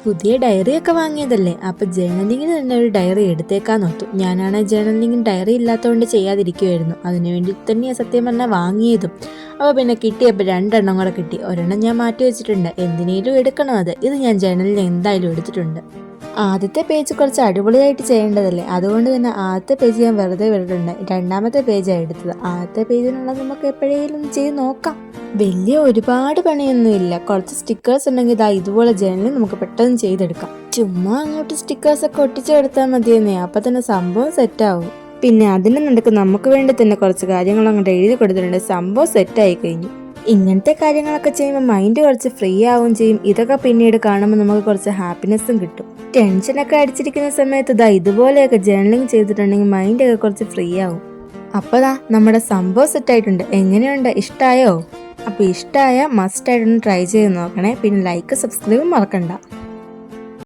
പുതിയ ഡയറി ഒക്കെ വാങ്ങിയതല്ലേ, അപ്പൊ ജേണലിങ്ങിന് തന്നെ ഒരു ഡയറി എടുത്തേക്കാൻ നോർത്തു. ഞാനാണ് ജേണലിങ്ങിന് ഡയറി ഇല്ലാത്തതുകൊണ്ട് ചെയ്യാതിരിക്കുമായിരുന്നു. അതിനു വേണ്ടി തന്നെയാണ് സത്യം പറഞ്ഞാൽ വാങ്ങിയതും. അപ്പോൾ പിന്നെ കിട്ടിയപ്പോൾ 2 എണ്ണം കൂടെ കിട്ടി. ഒരെണ്ണം ഞാൻ മാറ്റി വെച്ചിട്ടുണ്ട്, എന്തിനേലും എടുക്കണം. ഇത് ഞാൻ ജേണലിൽ എന്തായാലും എടുത്തിട്ടുണ്ട്. ആദ്യത്തെ പേജ് കുറച്ച് അടിപൊളിയായിട്ട് ചെയ്യേണ്ടതല്ലേ, അതുകൊണ്ട് തന്നെ ആദ്യത്തെ പേജ് ഞാൻ വെറുതെ വിട്ടിട്ടുണ്ട്. 2ാമത്തെ പേജാണ് എടുത്തത്. ആദ്യത്തെ പേജിനുള്ളത് നമുക്ക് എപ്പോഴേലും ചെയ്ത് നോക്കാം. വലിയ ഒരുപാട് പണിയൊന്നും ഇല്ല. കുറച്ച് സ്റ്റിക്കേഴ്സ് ഉണ്ടെങ്കിൽ ഇതുപോലെ ജേണലിൽ നമുക്ക് പെട്ടെന്ന് ചെയ്തെടുക്കാം. ചുമ്മാ അങ്ങോട്ട് സ്റ്റിക്കേഴ്സ് ഒക്കെ ഒട്ടിച്ചെടുത്താൽ മതിയെന്നേ, അപ്പൊ തന്നെ സംഭവം സെറ്റാവും. പിന്നെ അതിന് നടക്ക് നമുക്ക് വേണ്ടി തന്നെ കുറച്ച് കാര്യങ്ങൾ അങ്ങോട്ട് എഴുതി കൊടുത്തിട്ടുണ്ട്. സംഭവം സെറ്റായി കഴിഞ്ഞു. ഇങ്ങനത്തെ കാര്യങ്ങളൊക്കെ ചെയ്യുമ്പോൾ മൈൻഡ് കുറച്ച് ഫ്രീ ആവുകയും ചെയ്യും. ഇതൊക്കെ പിന്നീട് കാണുമ്പോൾ നമുക്ക് കുറച്ച് ഹാപ്പിനെസ്സും കിട്ടും. ടെൻഷനൊക്കെ അടിച്ചിരിക്കുന്ന സമയത്ത് ഇതുപോലെയൊക്കെ ജേർണലിംഗ് ചെയ്തിട്ടുണ്ടെങ്കിൽ മൈൻഡൊക്കെ കുറച്ച് ഫ്രീ ആവും. അപ്പോൾ നമ്മുടെ സംഭവം സെറ്റായിട്ടുണ്ട്. എങ്ങനെയുണ്ട്, ഇഷ്ടമായോ? അപ്പോൾ ഇഷ്ടമായ മസ്റ്റായിട്ടൊന്ന് ട്രൈ ചെയ്ത് നോക്കണേ. പിന്നെ ലൈക്ക് സബ്സ്ക്രൈബ് മറക്കണ്ട.